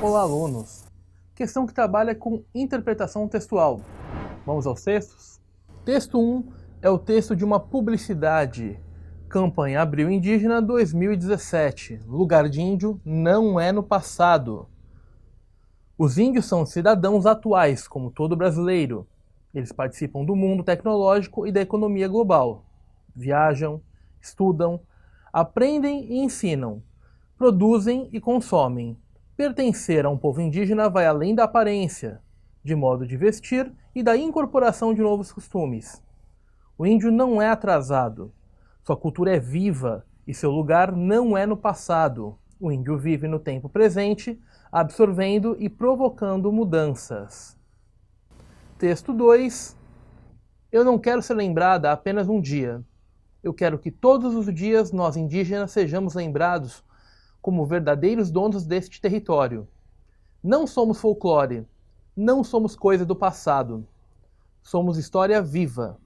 Olá, alunos! Questão que trabalha com interpretação textual. Vamos aos textos? Texto 1 é o texto de uma publicidade. Campanha Abril Indígena 2017. Lugar de índio não é no passado. Os índios são cidadãos atuais, como todo brasileiro. Eles participam do mundo tecnológico e da economia global. Viajam, estudam, aprendem e ensinam. Produzem e consomem. Pertencer a um povo indígena vai além da aparência, de modo de vestir e da incorporação de novos costumes. O índio não é atrasado. Sua cultura é viva e seu lugar não é no passado. O índio vive no tempo presente, absorvendo e provocando mudanças. Texto 2. Eu não quero ser lembrada apenas um dia. Eu quero que todos os dias nós indígenas sejamos lembrados como verdadeiros donos deste território. Não somos folclore, não somos coisa do passado. Somos história viva,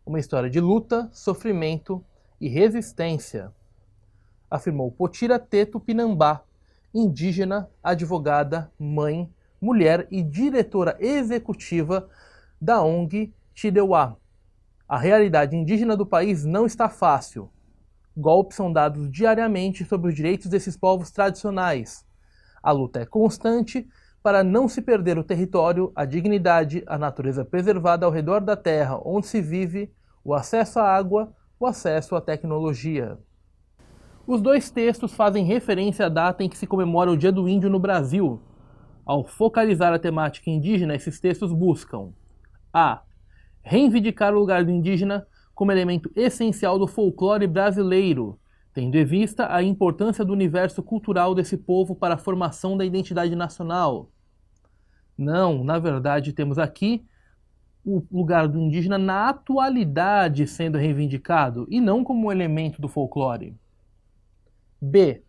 uma história de luta, sofrimento e resistência, afirmou Potira Teto Pinambá, indígena, advogada, mãe, mulher e diretora executiva da ONG Tideuá. A realidade indígena do país não está fácil. Golpes são dados diariamente sobre os direitos desses povos tradicionais. A luta é constante para não se perder o território, a dignidade, a natureza preservada ao redor da terra onde se vive, o acesso à água, o acesso à tecnologia. Os dois textos fazem referência à data em que se comemora o Dia do Índio no Brasil. Ao focalizar a temática indígena, esses textos buscam a. Reivindicar o lugar do indígena como elemento essencial do folclore brasileiro, tendo em vista a importância do universo cultural desse povo para a formação da identidade nacional. Não, na verdade, temos aqui o lugar do indígena na atualidade sendo reivindicado, e não como um elemento do folclore. B.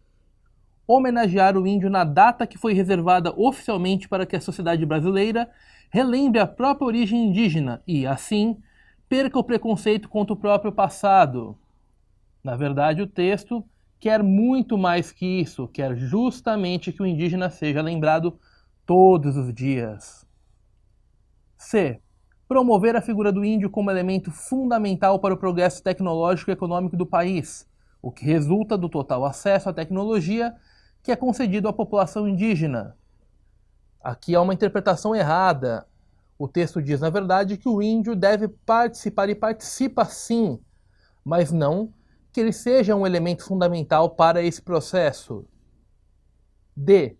Homenagear o índio na data que foi reservada oficialmente para que a sociedade brasileira relembre a própria origem indígena e, assim, perca o preconceito contra o próprio passado. Na verdade, o texto quer muito mais que isso, quer justamente que o indígena seja lembrado todos os dias. C. Promover a figura do índio como elemento fundamental para o progresso tecnológico e econômico do país, o que resulta do total acesso à tecnologia que é concedido à população indígena. Aqui há uma interpretação errada. O texto diz, na verdade, que o índio deve participar e participa sim, mas não que ele seja um elemento fundamental para esse processo. D.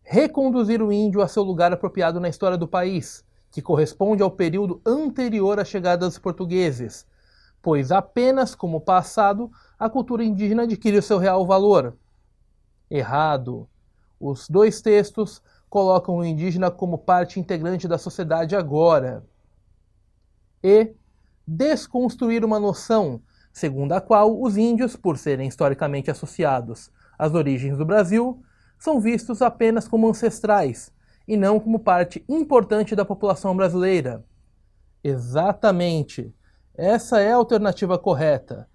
Reconduzir o índio a seu lugar apropriado na história do país, que corresponde ao período anterior à chegada dos portugueses, pois apenas como passado a cultura indígena adquire o seu real valor. Errado. Os dois textos colocam o indígena como parte integrante da sociedade agora. E desconstruir uma noção segundo a qual os índios, por serem historicamente associados às origens do Brasil, são vistos apenas como ancestrais e não como parte importante da população brasileira. Exatamente. Essa é a alternativa correta.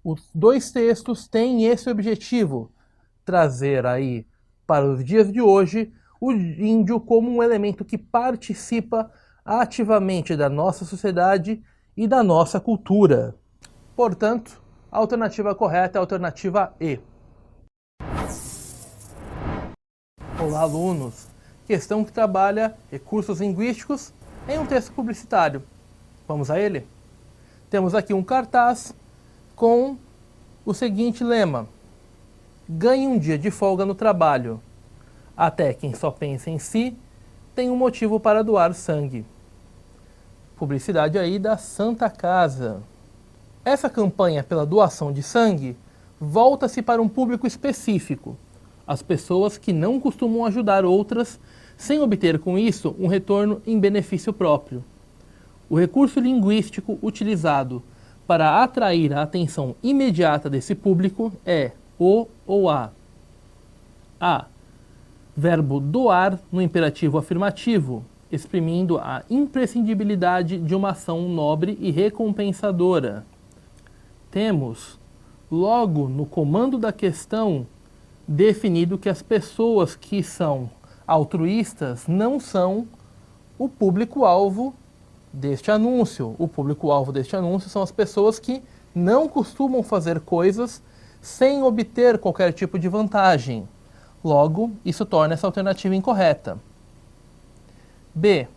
Os dois textos têm esse objetivo, trazer aí para os dias de hoje o índio como um elemento que participa ativamente da nossa sociedade e da nossa cultura. Portanto, a alternativa correta é a alternativa E. Olá, alunos! Questão que trabalha recursos linguísticos em um texto publicitário. Vamos a ele? Temos aqui um cartaz com o seguinte lema: ganhe um dia de folga no trabalho. Até quem só pensa em si tem um motivo para doar sangue. Publicidade aí da Santa Casa. Essa campanha pela doação de sangue volta-se para um público específico, as pessoas que não costumam ajudar outras sem obter com isso um retorno em benefício próprio. O recurso linguístico utilizado para atrair a atenção imediata desse público é o ou a. A. Verbo doar no imperativo afirmativo, exprimindo a imprescindibilidade de uma ação nobre e recompensadora. Temos, logo no comando da questão, definido que as pessoas que são altruístas não são o público-alvo deste anúncio. O público-alvo deste anúncio são as pessoas que não costumam fazer coisas sem obter qualquer tipo de vantagem. Logo, isso torna essa alternativa incorreta. B.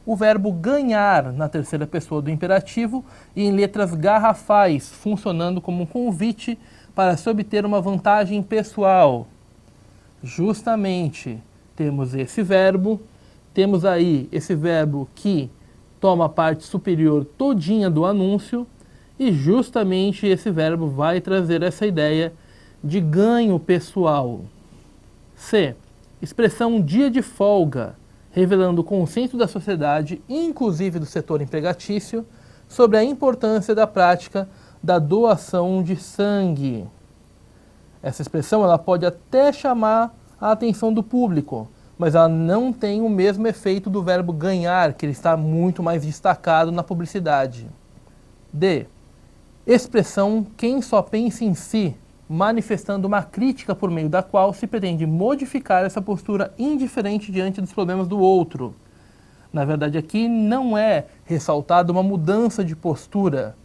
O verbo ganhar na terceira pessoa do imperativo e em letras garrafais, funcionando como um convite para se obter uma vantagem pessoal. Justamente, temos esse verbo, temos aí esse verbo que toma a parte superior todinha do anúncio, e justamente esse verbo vai trazer essa ideia de ganho pessoal. C. Expressão dia de folga, revelando o consenso da sociedade, inclusive do setor empregatício, sobre a importância da prática da doação de sangue. Essa expressão ela pode até chamar a atenção do público, mas ela não tem o mesmo efeito do verbo ganhar, que ele está muito mais destacado na publicidade. D. Expressão quem só pensa em si, manifestando uma crítica por meio da qual se pretende modificar essa postura indiferente diante dos problemas do outro. Na verdade, aqui não é ressaltada uma mudança de postura,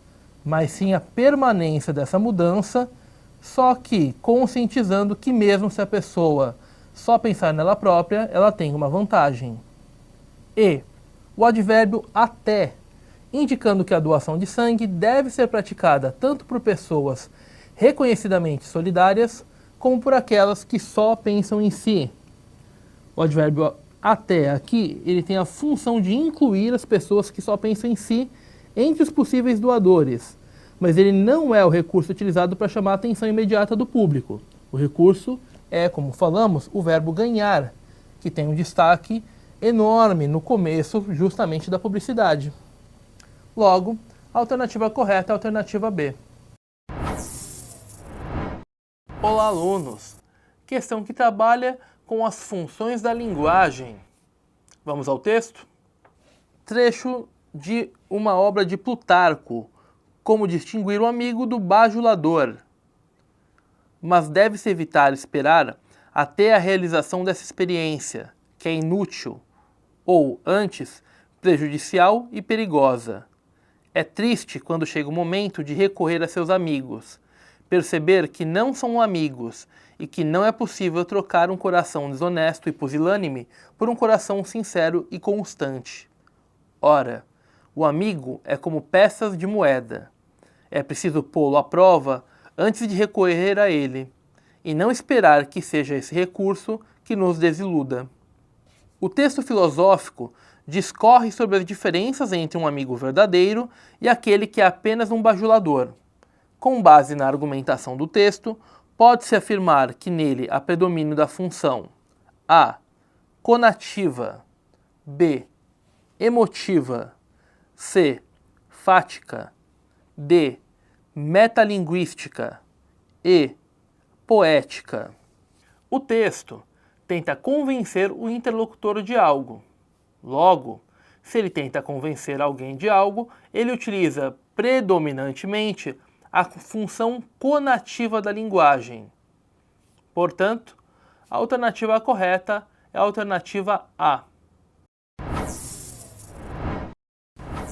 mas sim a permanência dessa mudança, só que conscientizando que mesmo se a pessoa só pensar nela própria, ela tem uma vantagem. E. O advérbio até, indicando que a doação de sangue deve ser praticada tanto por pessoas reconhecidamente solidárias, como por aquelas que só pensam em si. O advérbio até aqui, ele tem a função de incluir as pessoas que só pensam em si entre os possíveis doadores, mas ele não é o recurso utilizado para chamar a atenção imediata do público. O recurso é, como falamos, o verbo ganhar, que tem um destaque enorme no começo justamente da publicidade. Logo, a alternativa correta é a alternativa B. Olá, alunos! Questão que trabalha com as funções da linguagem. Vamos ao texto? Trecho de uma obra de Plutarco, como distinguir o amigo do bajulador. Mas deve-se evitar esperar até a realização dessa experiência, que é inútil, ou, antes, prejudicial e perigosa. É triste quando chega o momento de recorrer a seus amigos, perceber que não são amigos e que não é possível trocar um coração desonesto e pusilânime por um coração sincero e constante. Ora, o amigo é como peças de moeda. É preciso pô-lo à prova antes de recorrer a ele, e não esperar que seja esse recurso que nos desiluda. O texto filosófico discorre sobre as diferenças entre um amigo verdadeiro e aquele que é apenas um bajulador. Com base na argumentação do texto, pode-se afirmar que nele há predomínio da função A. Conativa, B. Emotiva, C. Fática, D. Metalinguística e poética. O texto tenta convencer o interlocutor de algo. Logo, se ele tenta convencer alguém de algo, ele utiliza predominantemente a função conativa da linguagem. Portanto, a alternativa correta é a alternativa A.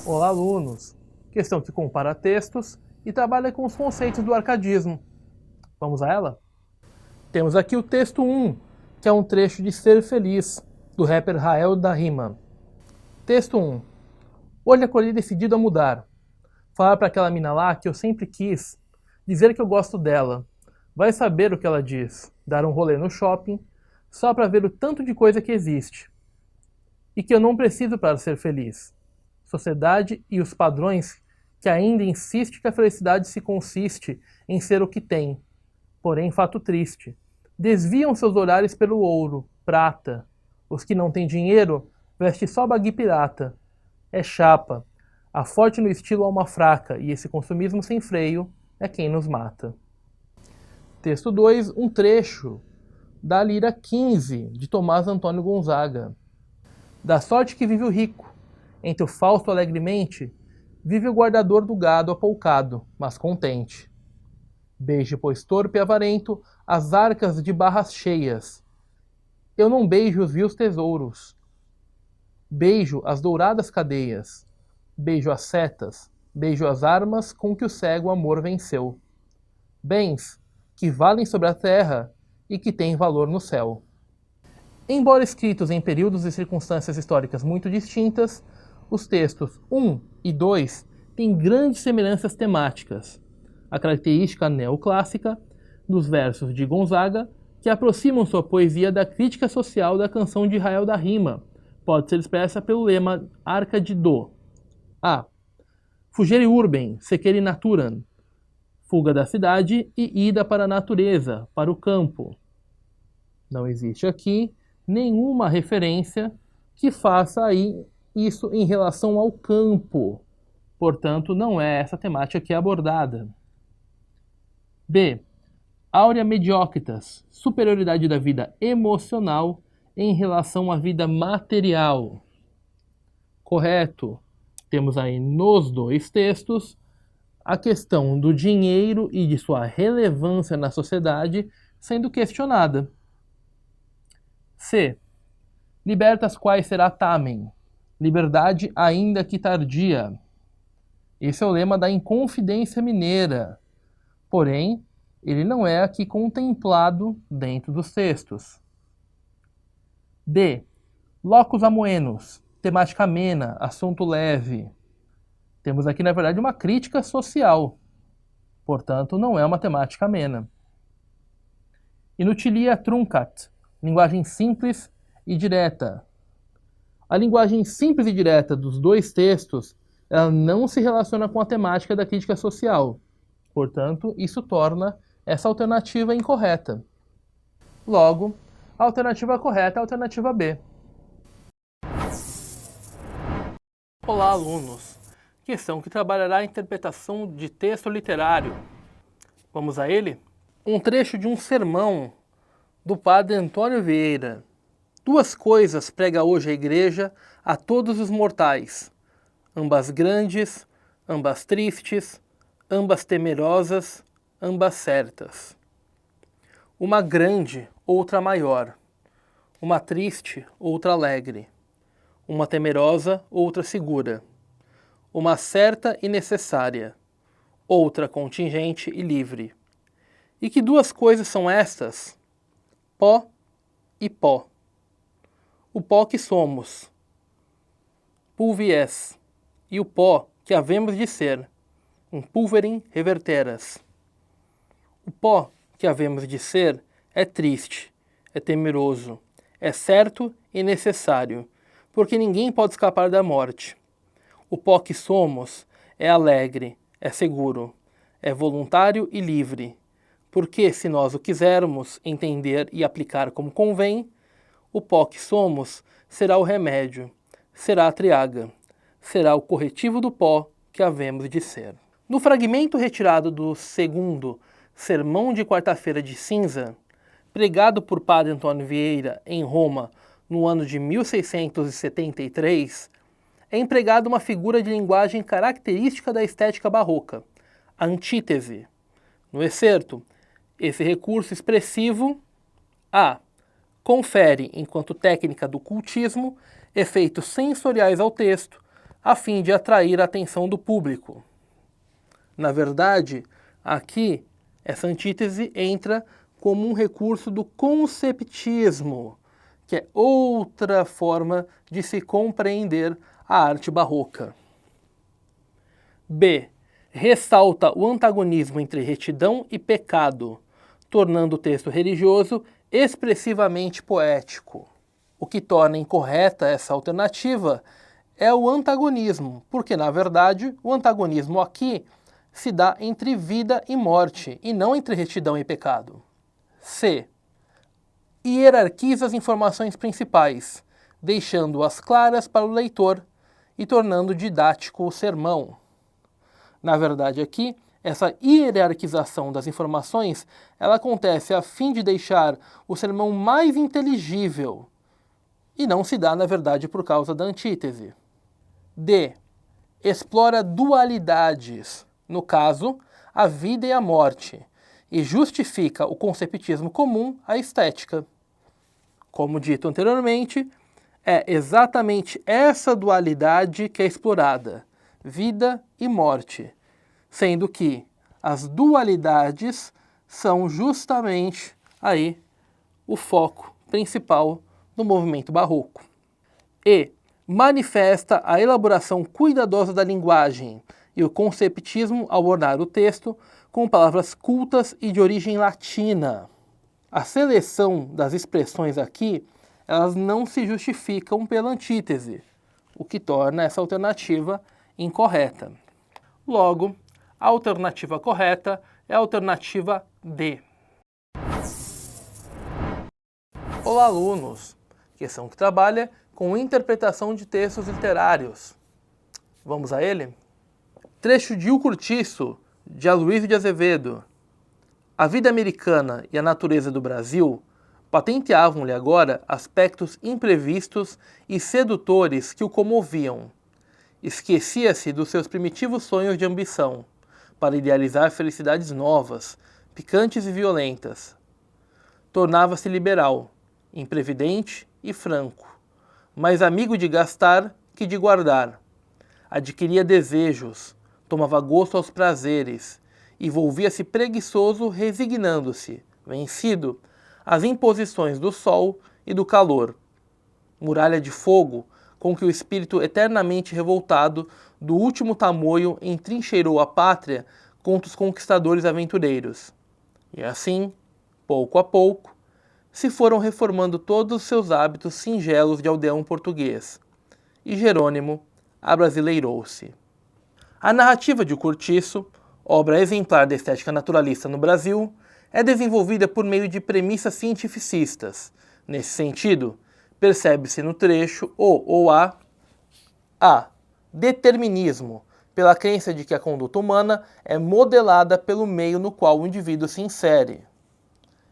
Olá, alunos! Questão que compara textos e trabalha com os conceitos do arcadismo. Vamos a ela? Temos aqui o texto 1, que é um trecho de Ser Feliz, do rapper Rael da Rima. Texto 1. Hoje acordei decidido a mudar. Falar para aquela mina lá que eu sempre quis. Dizer que eu gosto dela. Vai saber o que ela diz. Dar um rolê no shopping, só para ver o tanto de coisa que existe. E que eu não preciso para ser feliz. Sociedade e os padrões que ainda insiste que a felicidade se consiste em ser o que tem. Porém, fato triste. Desviam seus olhares pelo ouro, prata. Os que não têm dinheiro, vestem só bagui pirata. É chapa. A forte no estilo a uma fraca, e esse consumismo sem freio é quem nos mata. Texto 2, um trecho da Lira 15, de Tomás Antônio Gonzaga. Da sorte que vive o rico, entre o Fausto alegremente, vive o guardador do gado apoucado, mas contente. Beije, pois torpe e avarento, as arcas de barras cheias, Eu não beijo os vios tesouros. Beijo as douradas cadeias. Beijo as setas. Beijo as armas com que o cego amor venceu. Bens que valem sobre a terra e que têm valor no céu. Embora escritos em períodos e circunstâncias históricas muito distintas, os textos 1 e 2 têm grandes semelhanças temáticas. A característica neoclássica dos versos de Gonzaga, que aproximam sua poesia da crítica social da canção de Israel da Rima, pode ser expressa pelo lema Arca de Do. A. Fugere urbem, secere naturam. Fuga da cidade e ida para a natureza, para o campo. Não existe aqui nenhuma referência que faça aí isso em relação ao campo. Portanto, não é essa temática que é abordada. B. Aurea mediocritas, superioridade da vida emocional em relação à vida material. Correto. Temos aí nos dois textos a questão do dinheiro e de sua relevância na sociedade sendo questionada. C. Libertas quae será tamen, liberdade ainda que tardia. Esse é o lema da Inconfidência Mineira, porém, ele não é aqui contemplado dentro dos textos. D. Locus amoenos, temática amena, assunto leve. Temos aqui, na verdade, uma crítica social, portanto, não é uma temática amena. Inutilia truncat, linguagem simples e direta. A linguagem simples e direta dos dois textos, ela não se relaciona com a temática da crítica social. Portanto, isso torna essa alternativa incorreta. Logo, a alternativa correta é a alternativa B. Olá, alunos! Questão que trabalhará a interpretação de texto literário. Vamos a ele? Um trecho de um sermão do padre Antônio Vieira. Duas coisas prega hoje a igreja a todos os mortais, ambas grandes, ambas tristes, ambas temerosas, ambas certas. Uma grande, outra maior. Uma triste, outra alegre. Uma temerosa, outra segura. Uma certa e necessária. Outra contingente e livre. E que duas coisas são estas? Pó e pó. O pó que somos, pulvies, e o pó que havemos de ser, um pulverim reverteras. O pó que havemos de ser é triste, é temeroso, é certo e necessário, porque ninguém pode escapar da morte. O pó que somos é alegre, é seguro, é voluntário e livre, porque se nós o quisermos entender e aplicar como convém, o pó que somos será o remédio, será a triaga, será o corretivo do pó que havemos de ser. No fragmento retirado do segundo Sermão de Quarta-feira de Cinza, pregado por Padre Antônio Vieira em Roma no ano de 1673, é empregada uma figura de linguagem característica da estética barroca, a antítese. No excerto, esse recurso expressivo A. Confere, enquanto técnica do cultismo, efeitos sensoriais ao texto, a fim de atrair a atenção do público. Na verdade, aqui, essa antítese entra como um recurso do conceptismo, que é outra forma de se compreender a arte barroca. B. Ressalta o antagonismo entre retidão e pecado, tornando o texto religioso expressivamente poético. O que torna incorreta essa alternativa é o antagonismo, porque, na verdade, o antagonismo aqui se dá entre vida e morte, e não entre retidão e pecado. C. Hierarquiza as informações principais, deixando-as claras para o leitor e tornando didático o sermão. Na verdade, aqui, essa hierarquização das informações, ela acontece a fim de deixar o sermão mais inteligível, e não se dá, na verdade, por causa da antítese. D. Explora dualidades, no caso, a vida e a morte, e justifica o conceptismo comum à estética. Como dito anteriormente, é exatamente essa dualidade que é explorada, vida e morte, sendo que as dualidades são justamente aí o foco principal do movimento barroco. E manifesta a elaboração cuidadosa da linguagem e o conceptismo ao ornar o texto com palavras cultas e de origem latina. A seleção das expressões aqui, elas não se justificam pela antítese, o que torna essa alternativa incorreta. Logo, a alternativa correta é a alternativa D. Olá, alunos! Questão que trabalha com interpretação de textos literários. Vamos a ele? Trecho de O Curtiço, de Aloysio de Azevedo. A vida americana e a natureza do Brasil patenteavam-lhe agora aspectos imprevistos e sedutores que o comoviam. Esquecia-se dos seus primitivos sonhos de ambição, para idealizar felicidades novas, picantes e violentas. Tornava-se liberal, imprevidente e franco, mais amigo de gastar que de guardar. Adquiria desejos, tomava gosto aos prazeres, e volvia-se preguiçoso, resignando-se, vencido, às imposições do sol e do calor. Muralha de fogo com que o espírito eternamente revoltado do último tamoio entrincheirou a pátria contra os conquistadores aventureiros. E assim, pouco a pouco, se foram reformando todos os seus hábitos singelos de aldeão português, e Jerônimo abrasileirou-se. A narrativa de O Curtiço, obra exemplar da estética naturalista no Brasil, é desenvolvida por meio de premissas cientificistas. Nesse sentido, percebe-se no trecho o ou a determinismo, pela crença de que a conduta humana é modelada pelo meio no qual o indivíduo se insere.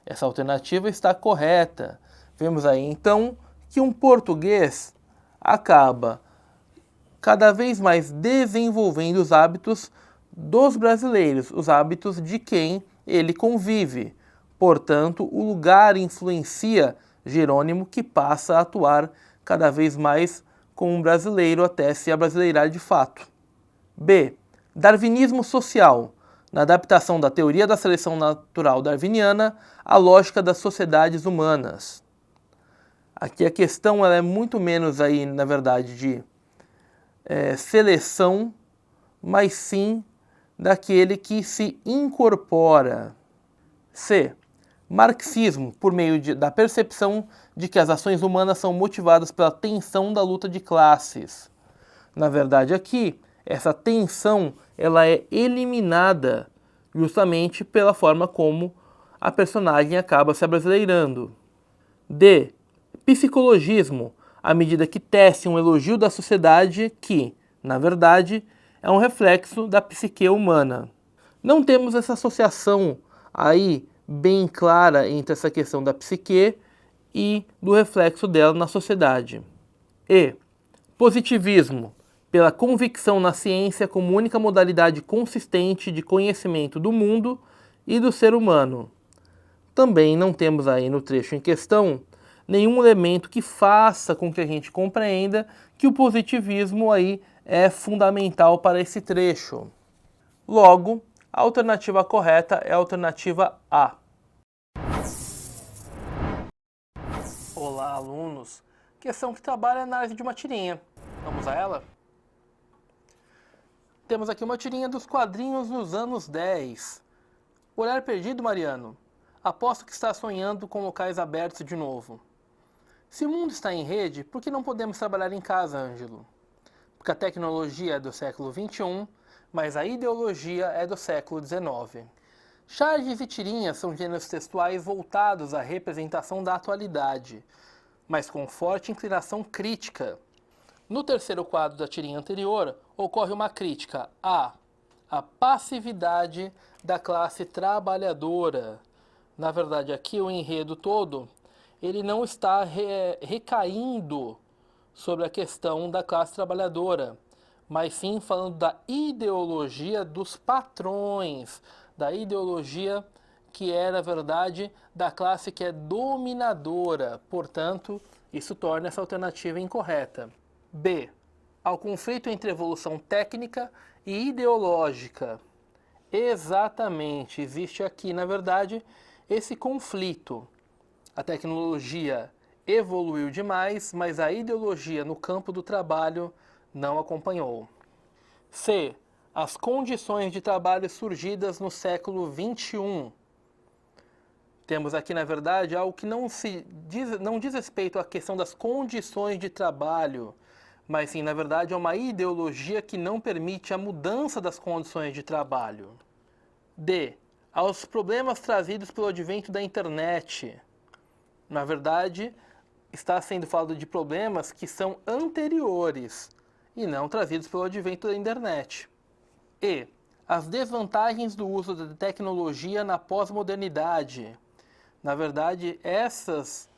Essa alternativa está correta. Vemos aí então que um português acaba cada vez mais desenvolvendo os hábitos dos brasileiros, os hábitos de quem ele convive. Portanto, o lugar influencia Jerônimo, que passa a atuar cada vez mais como um brasileiro até se abrasileirar de fato. B. Darwinismo social, na adaptação da teoria da seleção natural darwiniana à lógica das sociedades humanas. Aqui a questão ela é muito menos aí, na verdade, de seleção, mas sim daquele que se incorpora. C. Marxismo, por meio da percepção de que as ações humanas são motivadas pela tensão da luta de classes. Na verdade, aqui, essa tensão ela é eliminada justamente pela forma como a personagem acaba se abrasileirando. D. Psicologismo, à medida que tece um elogio da sociedade que, na verdade, é um reflexo da psique humana. Não temos essa associação aí bem clara entre essa questão da psique e do reflexo dela na sociedade. E. Positivismo, pela convicção na ciência como única modalidade consistente de conhecimento do mundo e do ser humano. Também não temos aí no trecho em questão nenhum elemento que faça com que a gente compreenda que o positivismo aí é fundamental para esse trecho. Logo, a alternativa correta é a alternativa A. Olá, alunos! Questão que trabalha na análise de uma tirinha. Vamos a ela? Temos aqui uma tirinha dos quadrinhos nos anos 10. Olhar perdido, Mariano? Aposto que está sonhando com locais abertos de novo. Se o mundo está em rede, por que não podemos trabalhar em casa, Ângelo? Porque a tecnologia é do século XXI, mas a ideologia é do século XIX. Charges e tirinhas são gêneros textuais voltados à representação da atualidade, mas com forte inclinação crítica. No terceiro quadro da tirinha anterior, ocorre uma crítica à passividade da classe trabalhadora. Na verdade, aqui o enredo todo, ele não está recaindo sobre a questão da classe trabalhadora, mas sim falando da ideologia dos patrões, da ideologia que é, na verdade, da classe que é dominadora. Portanto, isso torna essa alternativa incorreta. B. Ao conflito entre evolução técnica e ideológica. Exatamente, existe aqui, na verdade, esse conflito. A tecnologia evoluiu demais, mas a ideologia no campo do trabalho não acompanhou. C. As condições de trabalho surgidas no século XXI. Temos aqui, na verdade, algo que não diz respeito à questão das condições de trabalho, mas sim, na verdade, é uma ideologia que não permite a mudança das condições de trabalho. D. Aos problemas trazidos pelo advento da internet. Na verdade, está sendo falado de problemas que são anteriores e não trazidos pelo advento da internet. E. As desvantagens do uso da tecnologia na pós-modernidade. Na verdade, essas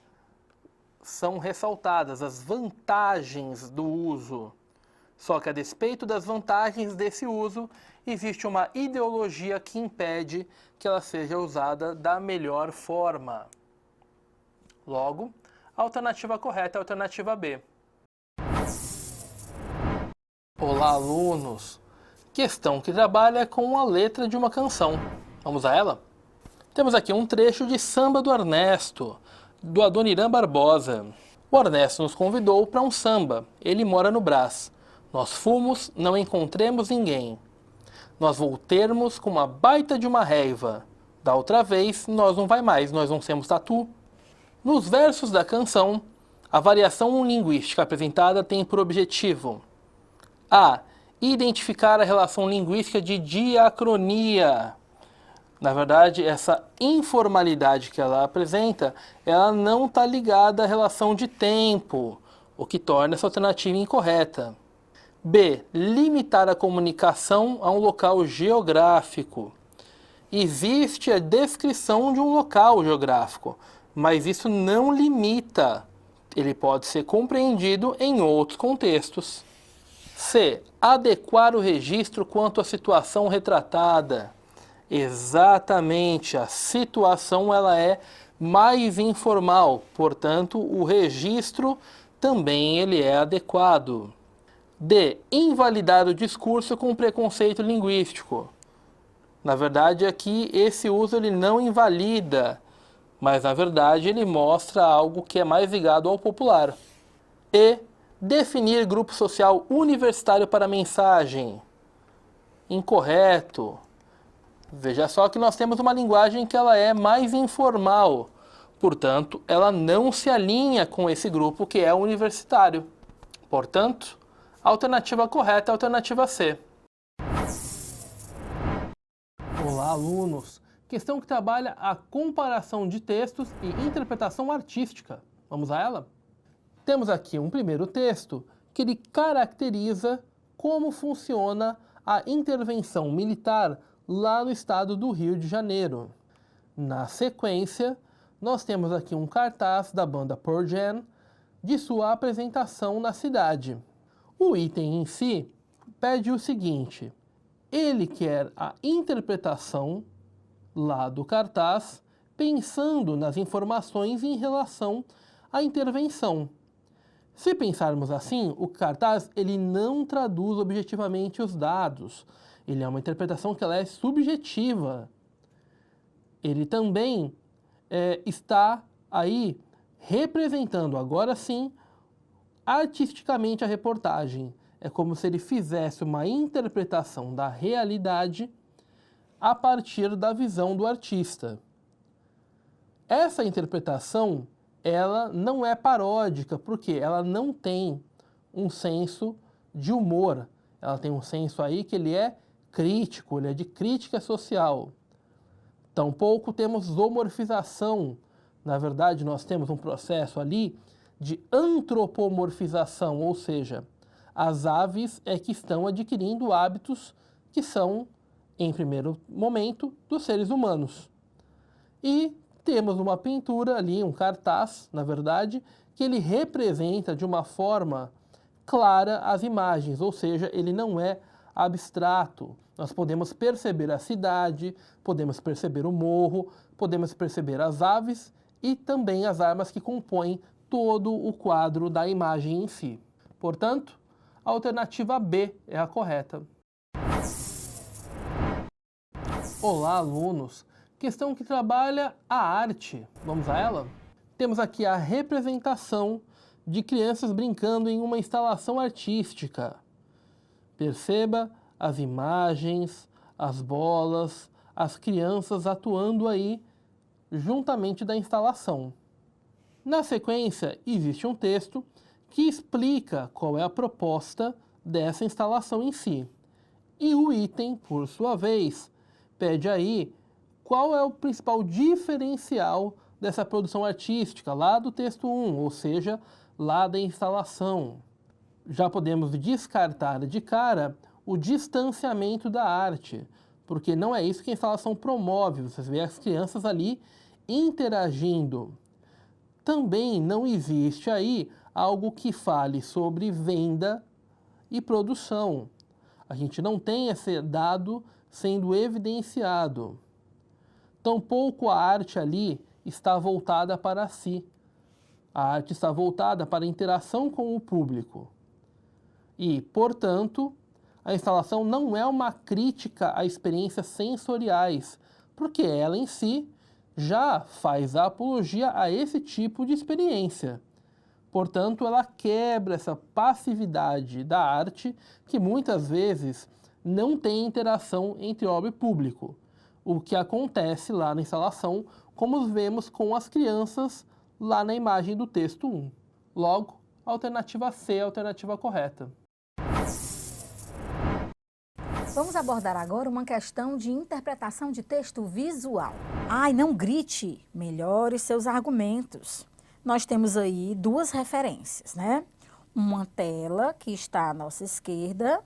são ressaltadas, as vantagens do uso. Só que a despeito das vantagens desse uso, existe uma ideologia que impede que ela seja usada da melhor forma. Logo, a alternativa correta é a alternativa B. Olá, alunos! Questão que trabalha com a letra de uma canção. Vamos a ela? Temos aqui um trecho de Samba do Ernesto, do Adoniran Barbosa. O Ernesto nos convidou para um samba. Ele mora no Brás. Nós fomos, não encontremos ninguém. Nós voltemos com uma baita de uma reiva. Da outra vez, nós não vai mais, nós não temos tatu. Nos versos da canção, a variação linguística apresentada tem por objetivo: a. Identificar a relação linguística de diacronia. Na verdade, essa informalidade que ela apresenta, ela não está ligada à relação de tempo, o que torna essa alternativa incorreta. B. Limitar a comunicação a um local geográfico. Existe a descrição de um local geográfico, mas isso não limita. Ele pode ser compreendido em outros contextos. C. Adequar o registro quanto à situação retratada. Exatamente, a situação ela é mais informal, portanto, o registro também ele é adequado. D. Invalidar o discurso com preconceito linguístico. Na verdade, aqui esse uso ele não invalida, mas na verdade ele mostra algo que é mais ligado ao popular. E. Definir grupo social universitário para mensagem. Incorreto. Veja só que nós temos uma linguagem que ela é mais informal, portanto, ela não se alinha com esse grupo que é universitário. Portanto, a alternativa correta é a alternativa C. Olá, alunos! Questão que trabalha a comparação de textos e interpretação artística. Vamos a ela? Temos aqui um primeiro texto que ele caracteriza como funciona a intervenção militar lá no estado do Rio de Janeiro. Na sequência, nós temos aqui um cartaz da banda Pearl Jam de sua apresentação na cidade. O item em si pede o seguinte: ele quer a interpretação lá do cartaz pensando nas informações em relação à intervenção. Se pensarmos assim, o cartaz ele não traduz objetivamente os dados. Ele é uma interpretação que ela é subjetiva. Ele também está aí representando, agora sim, artisticamente a reportagem. É como se ele fizesse uma interpretação da realidade a partir da visão do artista. Essa interpretação ela não é paródica, porque ela não tem um senso de humor. Ela tem um senso aí que ele é crítico, ele é de crítica social. Tampouco temos zoomorfização. Na verdade, nós temos um processo ali de antropomorfização, ou seja, as aves é que estão adquirindo hábitos que são, em primeiro momento, dos seres humanos. E temos uma pintura ali, um cartaz, na verdade, que ele representa de uma forma clara as imagens, ou seja, ele não é abstrato, Nós podemos perceber a cidade, podemos perceber o morro, podemos perceber as aves e também as armas que compõem todo o quadro da imagem em si. Portanto, a alternativa B é a correta. Olá, alunos! Questão que trabalha a arte. Vamos a ela? Temos aqui a representação de crianças brincando em uma instalação artística. Perceba as imagens, as bolas, as crianças atuando aí juntamente da instalação. Na sequência, existe um texto que explica qual é a proposta dessa instalação em si. E o item, por sua vez, pede aí qual é o principal diferencial dessa produção artística lá do texto 1, ou seja, lá da instalação. Já podemos descartar de cara o distanciamento da arte, porque não é isso que a instalação promove, você vê as crianças ali interagindo. Também não existe aí algo que fale sobre venda e produção. A gente não tem esse dado sendo evidenciado. Tampouco a arte ali está voltada para si. A arte está voltada para a interação com o público. E, portanto, a instalação não é uma crítica a experiências sensoriais, porque ela em si já faz a apologia a esse tipo de experiência. Portanto, ela quebra essa passividade da arte que muitas vezes não tem interação entre obra e público, o que acontece lá na instalação, como vemos com as crianças lá na imagem do texto 1. Logo, a alternativa C é a alternativa correta. Vamos abordar agora uma questão de interpretação de texto visual. Ai, não grite, melhore seus argumentos. Nós temos aí duas referências, né? Uma tela que está à nossa esquerda,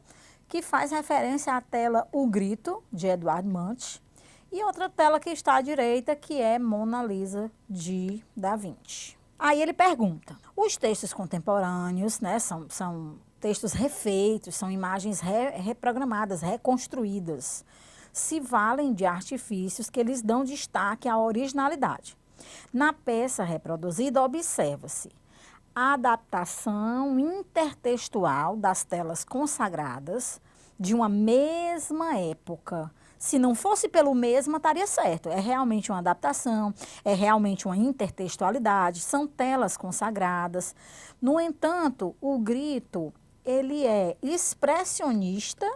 que faz referência à tela O Grito, de Edvard Munch, e outra tela que está à direita, que é Mona Lisa, de Da Vinci. Aí ele pergunta, os textos contemporâneos, né, são textos refeitos, são imagens reprogramadas, reconstruídas, se valem de artifícios que lhes dão destaque à originalidade. Na peça reproduzida, observa-se a adaptação intertextual das telas consagradas de uma mesma época. Se não fosse pelo mesmo, estaria certo. É realmente uma adaptação, é realmente uma intertextualidade, são telas consagradas. No entanto, o Grito, ele é expressionista,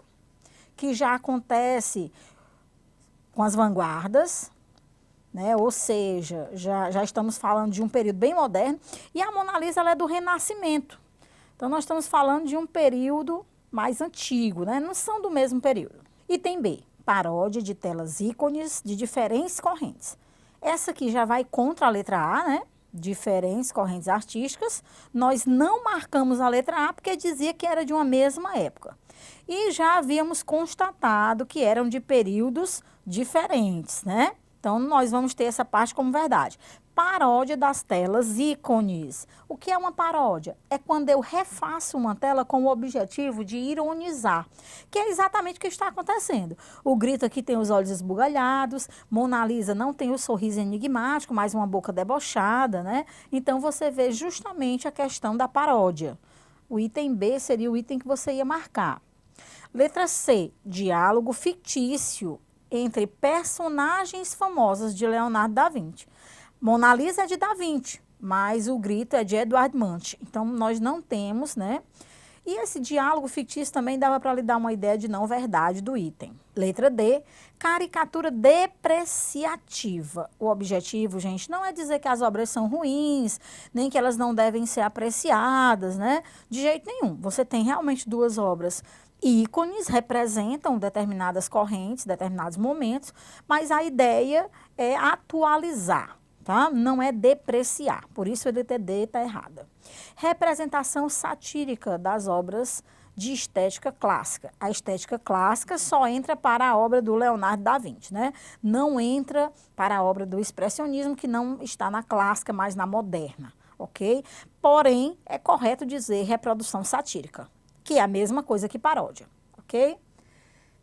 que já acontece com as vanguardas, né? Ou seja, já estamos falando de um período bem moderno, e a Mona Lisa ela é do Renascimento. Então, nós estamos falando de um período mais antigo, né? Não são do mesmo período. Item B, paródia de telas ícones de diferentes correntes. Essa aqui já vai contra a letra A, né? Diferentes correntes artísticas. Nós não marcamos a letra A porque dizia que era de uma mesma época. E já havíamos constatado que eram de períodos diferentes, né? Então, nós vamos ter essa parte como verdade. Paródia das telas ícones. O que é uma paródia? É quando eu refaço uma tela com o objetivo de ironizar, que é exatamente o que está acontecendo. O Grito aqui tem os olhos esbugalhados, Mona Lisa não tem o sorriso enigmático, mas uma boca debochada, né? Então, você vê justamente a questão da paródia. O item B seria o item que você ia marcar. Letra C, diálogo fictício entre personagens famosos de Leonardo da Vinci. Mona Lisa é de Da Vinci, mas o Grito é de Edvard Munch. Então, nós não temos, né? E esse diálogo fictício também dava para lhe dar uma ideia de não verdade do item. Letra D, caricatura depreciativa. O objetivo, gente, não é dizer que as obras são ruins, nem que elas não devem ser apreciadas, né? De jeito nenhum. Você tem realmente duas obras ícones, representam determinadas correntes, determinados momentos, mas a ideia é atualizar, tá? Não é depreciar, por isso a letra D está errada. Representação satírica das obras de estética clássica. A estética clássica só entra para a obra do Leonardo da Vinci, né? Não entra para a obra do expressionismo, que não está na clássica, mas na moderna, ok? Porém, é correto dizer reprodução satírica, que é a mesma coisa que paródia, ok?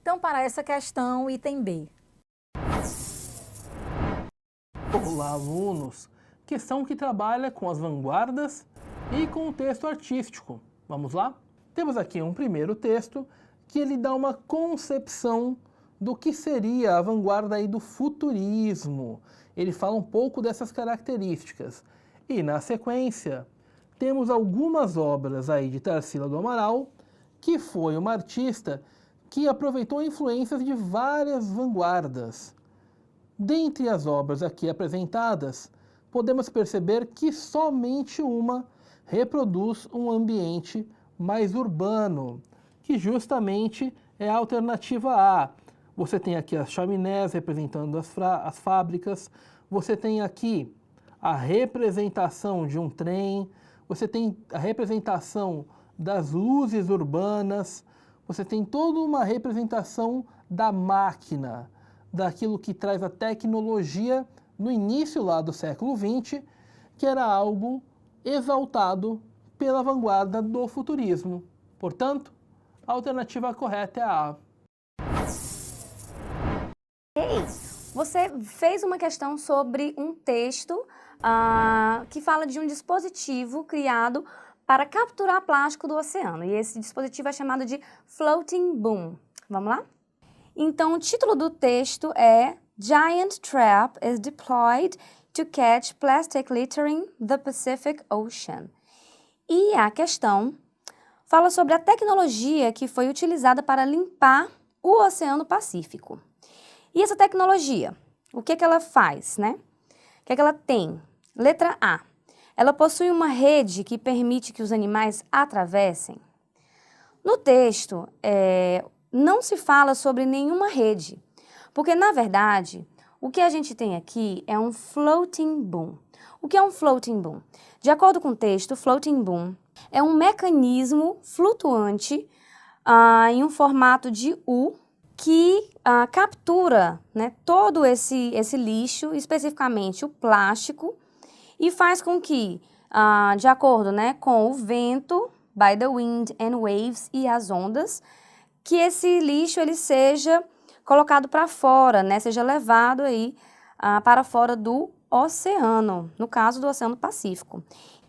Então, para essa questão, item B. Olá, alunos! Questão que trabalha com as vanguardas e com o texto artístico. Vamos lá? Temos aqui um primeiro texto que ele dá uma concepção do que seria a vanguarda aí do futurismo. Ele fala um pouco dessas características. E na sequência, temos algumas obras aí de Tarsila do Amaral, que foi uma artista que aproveitou influências de várias vanguardas. Dentre as obras aqui apresentadas, podemos perceber que somente uma reproduz um ambiente mais urbano, que justamente é a alternativa A. Você tem aqui as chaminés representando as fábricas, você tem aqui a representação de um trem, você tem a representação das luzes urbanas, você tem toda uma representação da máquina, daquilo que traz a tecnologia no início lá do século XX, que era algo exaltado pela vanguarda do futurismo. Portanto, a alternativa correta é a A. Ei, você fez uma questão sobre um texto que fala de um dispositivo criado para capturar plástico do oceano. E esse dispositivo é chamado de Floating Boom. Vamos lá? Então, o título do texto é Giant Trap is deployed to catch plastic littering the Pacific Ocean. E a questão fala sobre a tecnologia que foi utilizada para limpar o Oceano Pacífico. E essa tecnologia, o que ela faz, né? O que ela tem? Letra A. Ela possui uma rede que permite que os animais atravessem. No texto, não se fala sobre nenhuma rede, porque, na verdade, o que a gente tem aqui é um floating boom. O que é um floating boom? De acordo com o texto, floating boom é um mecanismo flutuante em um formato de U que captura, né, todo esse lixo, especificamente o plástico, e faz com que, de acordo, né, com o vento, by the wind and waves e as ondas, que esse lixo ele seja colocado para fora, né, seja levado aí para fora do oceano, no caso do Oceano Pacífico.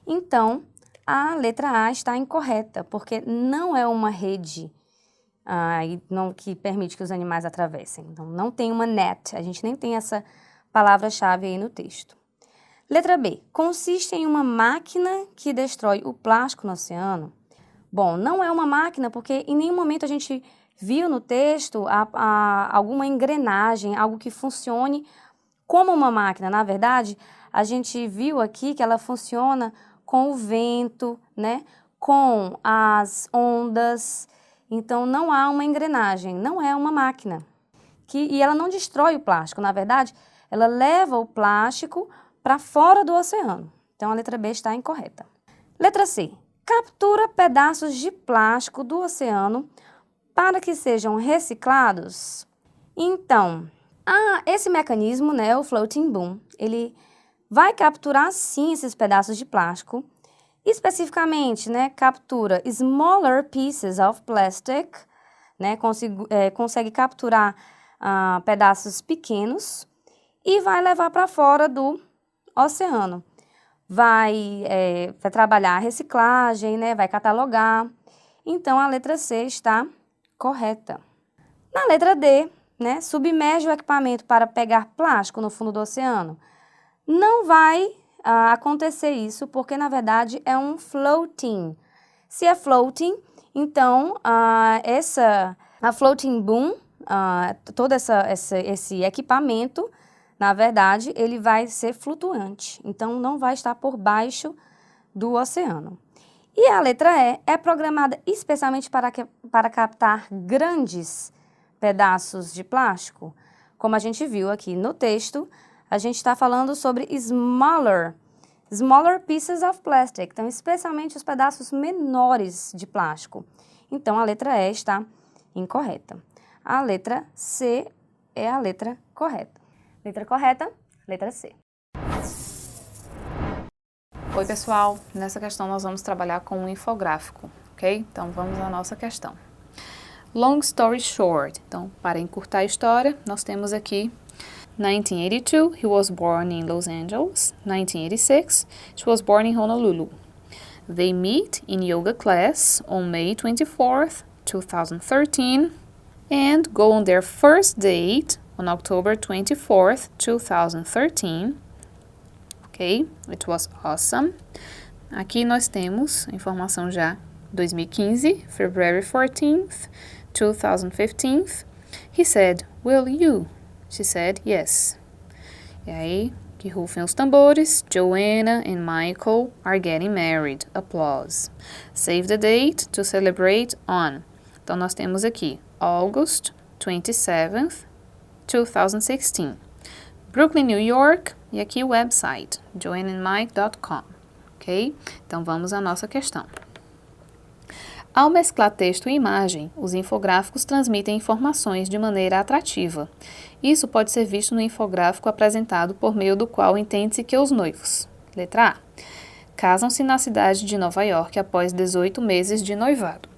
Então, a letra A está incorreta, porque não é uma rede que permite que os animais atravessem. Então, não tem uma net, a gente nem tem essa palavra-chave aí no texto. Letra B, consiste em uma máquina que destrói o plástico no oceano. Bom, não é uma máquina porque em nenhum momento a gente viu no texto alguma engrenagem, algo que funcione como uma máquina. Na verdade, a gente viu aqui que ela funciona com o vento, né, com as ondas. Então, não há uma engrenagem, não é uma máquina. E ela não destrói o plástico, na verdade, ela leva o plástico para fora do oceano. Então, a letra B está incorreta. Letra C. Captura pedaços de plástico do oceano para que sejam reciclados. Então, esse mecanismo, né, o floating boom, ele vai capturar sim esses pedaços de plástico. Especificamente, né, captura smaller pieces of plastic, né, consegue capturar pedaços pequenos e vai levar para fora do oceano. Vai trabalhar a reciclagem, né, vai catalogar. Então, a letra C está correta. Na letra D, né, submerge o equipamento para pegar plástico no fundo do oceano. Não vai acontecer isso, porque na verdade é um floating. Se é floating, então a floating boom, todo esse equipamento, na verdade, ele vai ser flutuante. Então não vai estar por baixo do oceano. E a letra E é programada especialmente para captar grandes pedaços de plástico. Como a gente viu aqui no texto, a gente está falando sobre smaller pieces of plastic, então especialmente os pedaços menores de plástico. Então a letra E está incorreta. A letra C é a letra correta. Letra correta, letra C. Oi pessoal, nessa questão nós vamos trabalhar com um infográfico, ok? Então vamos à nossa questão. Long story short. Então, para encurtar a história, nós temos aqui 1982, he was born in Los Angeles. 1986, she was born in Honolulu. They meet in yoga class on May 24th, 2013, and go on their first date on October 24th, 2013. Ok, it was awesome. Aqui nós temos a informação já 2015, February 14th, 2015. He said, will you? She said, yes. E aí, que rufem os tambores, Joanna and Michael are getting married. Applause. Save the date to celebrate on. Então, nós temos aqui August 27th, 2016. Brooklyn, New York, e aqui o website, joannandmike.com. Ok? Então, vamos à nossa questão. Ao mesclar texto e imagem, os infográficos transmitem informações de maneira atrativa. Isso pode ser visto no infográfico apresentado por meio do qual entende-se que os noivos, letra A, casam-se na cidade de Nova York após 18 meses de noivado.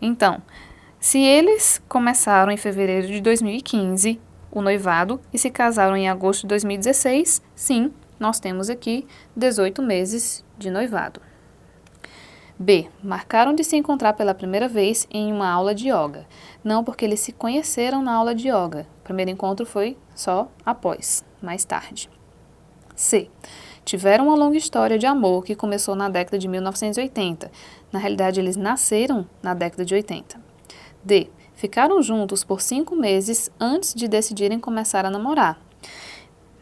Então, se eles começaram em fevereiro de 2015 o noivado e se casaram em agosto de 2016, sim, nós temos aqui 18 meses de noivado. B. Marcaram de se encontrar pela primeira vez em uma aula de yoga. Não porque eles se conheceram na aula de yoga. O primeiro encontro foi só após, mais tarde. C. Tiveram uma longa história de amor que começou na década de 1980. Na realidade, eles nasceram na década de 80. D. Ficaram juntos por 5 meses antes de decidirem começar a namorar.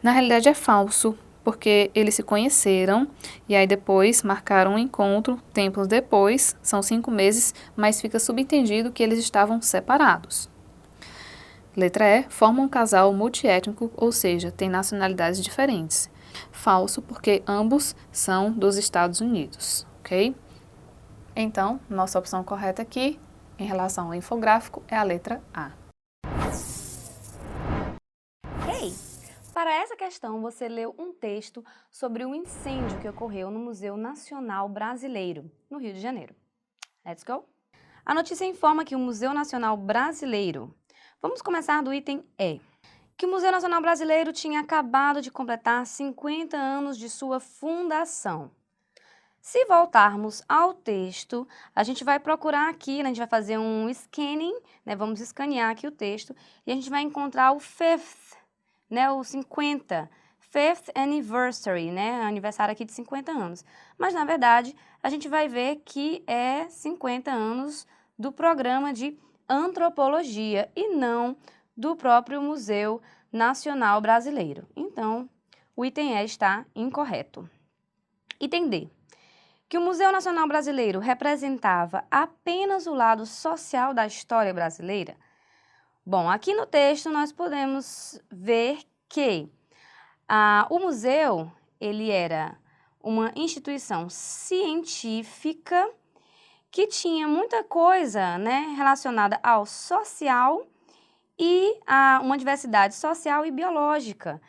Na realidade, é falso, porque eles se conheceram e aí depois marcaram um encontro, tempos depois, são 5 meses, mas fica subentendido que eles estavam separados. Letra E, formam um casal multiétnico, ou seja, têm nacionalidades diferentes. Falso, porque ambos são dos Estados Unidos, ok? Então, nossa opção correta aqui, em relação ao infográfico, é a letra A. Ei! Para essa questão, você leu um texto sobre um incêndio que ocorreu no Museu Nacional Brasileiro, no Rio de Janeiro. Let's go? A notícia informa que o Museu Nacional Brasileiro, vamos começar do item E, que o Museu Nacional Brasileiro tinha acabado de completar 50 anos de sua fundação. Se voltarmos ao texto, a gente vai procurar aqui, né, a gente vai fazer um scanning, né, vamos escanear aqui o texto, e a gente vai encontrar o fifth, né, o 50, fifth anniversary, né, aniversário aqui de 50 anos. Mas, na verdade, a gente vai ver que é 50 anos do programa de antropologia e não do próprio Museu Nacional Brasileiro. Então, o item E está incorreto. Item D, que o Museu Nacional Brasileiro representava apenas o lado social da história brasileira. Bom, aqui no texto nós podemos ver que o museu, ele era uma instituição científica que tinha muita coisa, né, relacionada ao social e a uma diversidade social e biológica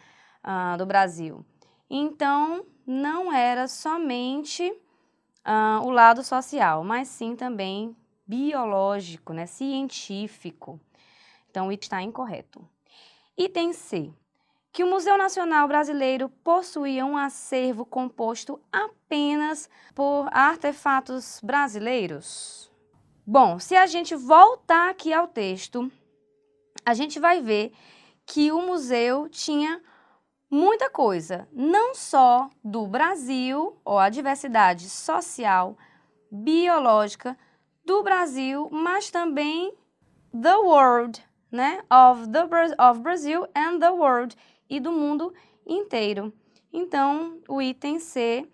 do Brasil. Então, não era somente o lado social, mas sim também biológico, né, científico. Então, o item está incorreto. Item C, que o Museu Nacional Brasileiro possuía um acervo composto apenas por artefatos brasileiros. Bom, se a gente voltar aqui ao texto, a gente vai ver que o museu tinha muita coisa, não só do Brasil, ou a diversidade social, biológica do Brasil, mas também the world, né? Of Brazil and the world, e do mundo inteiro. Então, o item C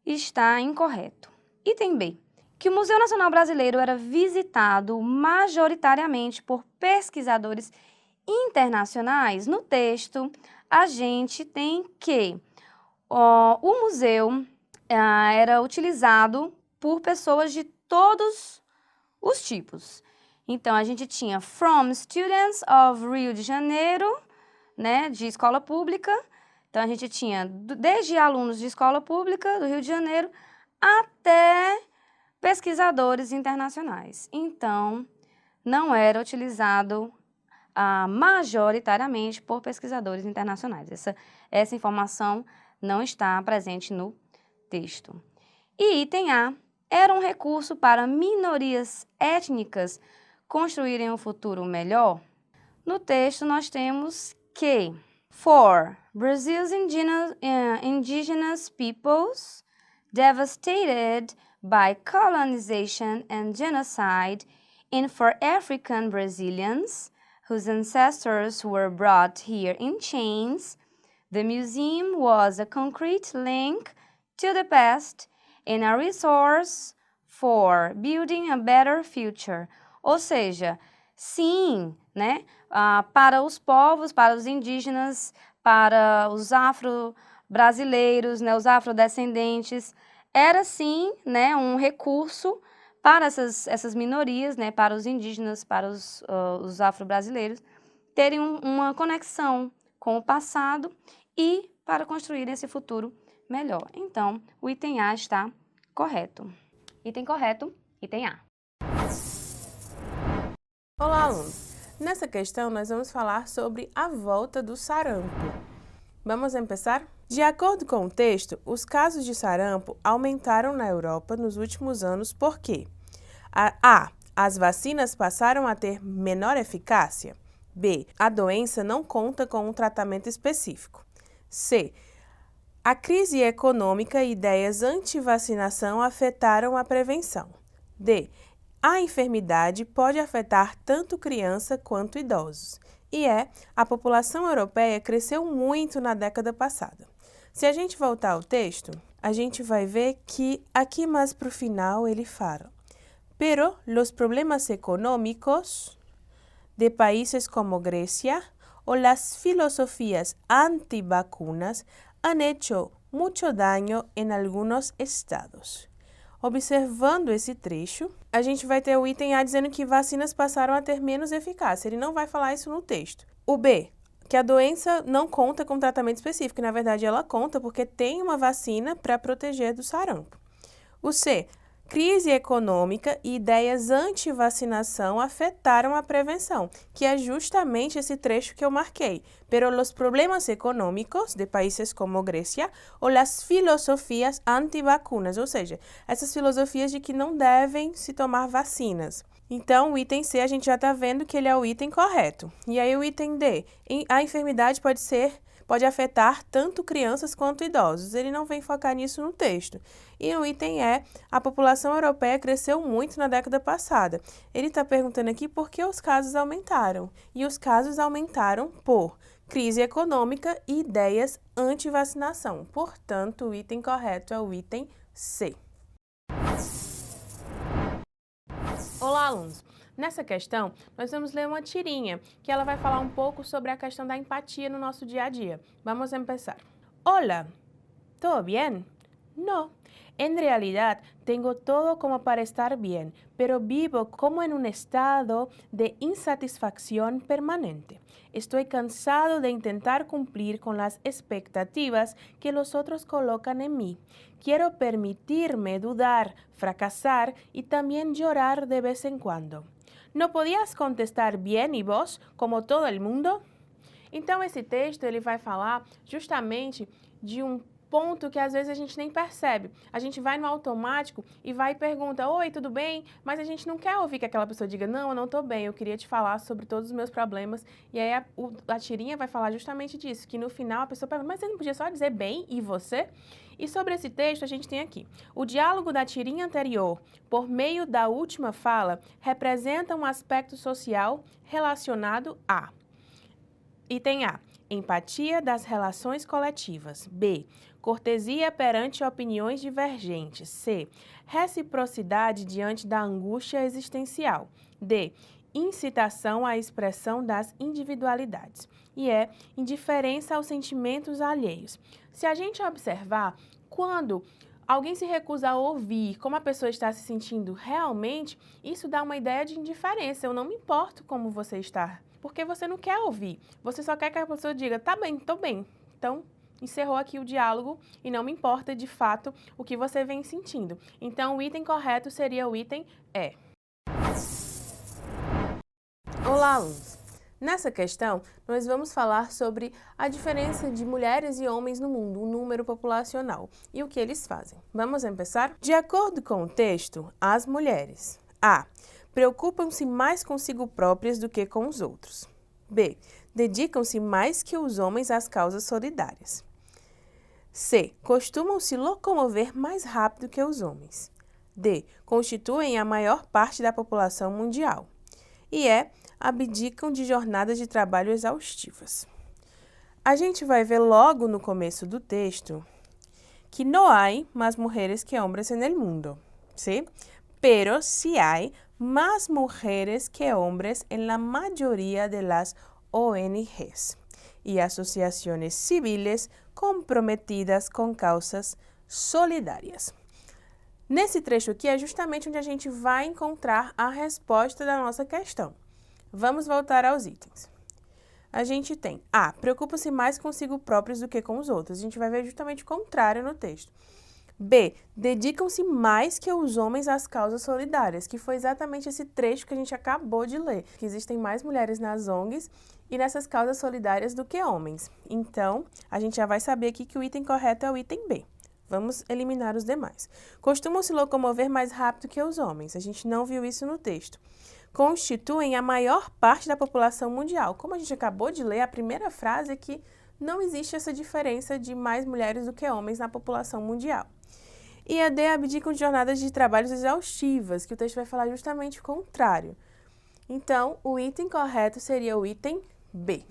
está incorreto. Item B, que o Museu Nacional Brasileiro era visitado majoritariamente por pesquisadores internacionais. No texto, a gente tem que o museu era utilizado por pessoas de todos os tipos. Então, a gente tinha from students of Rio de Janeiro, né, de escola pública. Então, a gente tinha desde alunos de escola pública do Rio de Janeiro até pesquisadores internacionais. Então, não era utilizado majoritariamente por pesquisadores internacionais. Essa informação não está presente no texto. E item A, era um recurso para minorias étnicas construírem um futuro melhor? No texto nós temos que for Brazil's indigenous peoples devastated by colonization and genocide, and for African Brazilians whose ancestors were brought here in chains, the museum was a concrete link to the past and a resource for building a better future. Ou seja, sim, né, para os povos, para os indígenas, para os afro-brasileiros, né, os afrodescendentes, era sim, né, um recurso para essas minorias, né, para os indígenas, para os afro-brasileiros, terem uma conexão com o passado e para construir esse futuro melhor. Então, o item A está correto. Item correto, item A. Olá, alunos! Nessa questão, nós vamos falar sobre a volta do sarampo. Vamos começar? De acordo com o texto, os casos de sarampo aumentaram na Europa nos últimos anos porque A. As vacinas passaram a ter menor eficácia. B. A doença não conta com um tratamento específico. C. A crise econômica e ideias anti-vacinação afetaram a prevenção. D. A enfermidade pode afetar tanto criança quanto idosos. E a população europeia cresceu muito na década passada. Se a gente voltar ao texto, a gente vai ver que aqui mais para o final ele fala: pero los problemas económicos de países como Grecia o las filosofías antivacunas han hecho mucho daño en algunos estados. Observando esse trecho, a gente vai ter o item A dizendo que vacinas passaram a ter menos eficácia. Ele não vai falar isso no texto. O B, que a doença não conta com tratamento específico. Na verdade, ela conta porque tem uma vacina para proteger do sarampo. O C, crise econômica e ideias anti-vacinação afetaram a prevenção, que é justamente esse trecho que eu marquei. Pero los problemas econômicos de países como Grecia ou las filosofías antivacunas, ou seja, essas filosofias de que não devem se tomar vacinas. Então, o item C a gente já está vendo que ele é o item correto. E aí o item D, a enfermidade pode afetar tanto crianças quanto idosos. Ele não vem focar nisso no texto. E o item E, a população europeia cresceu muito na década passada. Ele está perguntando aqui por que os casos aumentaram. E os casos aumentaram por crise econômica e ideias anti-vacinação. Portanto, o item correto é o item C. Olá, alunos! Nessa questão, nós vamos ler uma tirinha, que ela vai falar um pouco sobre a questão da empatia no nosso dia a dia. Vamos começar. Hola, ¿todo bien? No, en realidad tengo todo como para estar bien, pero vivo como en un estado de insatisfacción permanente. Estoy cansado de intentar cumplir con las expectativas que los otros colocan en mí. Quiero permitirme dudar, fracasar y también llorar de vez en cuando. ¿No podías contestar bien y vos, como todo el mundo? Então, esse texto ele vai falar justamente de um ponto que às vezes a gente nem percebe. A gente vai no automático e vai e pergunta: oi, tudo bem? Mas a gente não quer ouvir que aquela pessoa diga: não, eu não estou bem, eu queria te falar sobre todos os meus problemas. E aí a tirinha vai falar justamente disso, que no final a pessoa pergunta: mas você não podia só dizer bem e você? E sobre esse texto a gente tem aqui: o diálogo da tirinha anterior, por meio da última fala, representa um aspecto social relacionado a... Item A, empatia das relações coletivas. B, cortesia perante opiniões divergentes. C, reciprocidade diante da angústia existencial. D, incitação à expressão das individualidades. E indiferença aos sentimentos alheios. Se a gente observar, quando alguém se recusa a ouvir como a pessoa está se sentindo realmente, isso dá uma ideia de indiferença. Eu não me importo como você está, porque você não quer ouvir. Você só quer que a pessoa diga: tá bem, tô bem. Então, encerrou aqui o diálogo e não me importa de fato o que você vem sentindo. Então, o item correto seria o item E. Olá, alunos! Nessa questão, nós vamos falar sobre a diferença de mulheres e homens no mundo, o número populacional e o que eles fazem. Vamos começar? De acordo com o texto, as mulheres A. Preocupam-se mais consigo próprias do que com os outros. B. Dedicam-se mais que os homens às causas solidárias. C. Costumam se locomover mais rápido que os homens. D. Constituem a maior parte da população mundial. E E. Abdicam de jornadas de trabalho exaustivas. A gente vai ver logo no começo do texto que no hay más mujeres que hombres en el mundo, ¿sí? Pero sí hay más mujeres que hombres en la mayoría de las ONGs y asociaciones civiles comprometidas com causas solidárias. Nesse trecho aqui é justamente onde a gente vai encontrar a resposta da nossa questão. Vamos voltar aos itens. A gente tem A. Preocupam-se mais consigo próprios do que com os outros. A gente vai ver justamente o contrário no texto. B. Dedicam-se mais que os homens às causas solidárias, que foi exatamente esse trecho que a gente acabou de ler. Que existem mais mulheres nas ONGs e nessas causas solidárias do que homens. Então, a gente já vai saber aqui que o item correto é o item B. Vamos eliminar os demais. Costumam se locomover mais rápido que os homens. A gente não viu isso no texto. Constituem a maior parte da população mundial. Como a gente acabou de ler, a primeira frase é que não existe essa diferença de mais mulheres do que homens na população mundial. E a D. Abdicam de jornadas de trabalhos exaustivas, que o texto vai falar justamente o contrário. Então, o item correto seria o item B.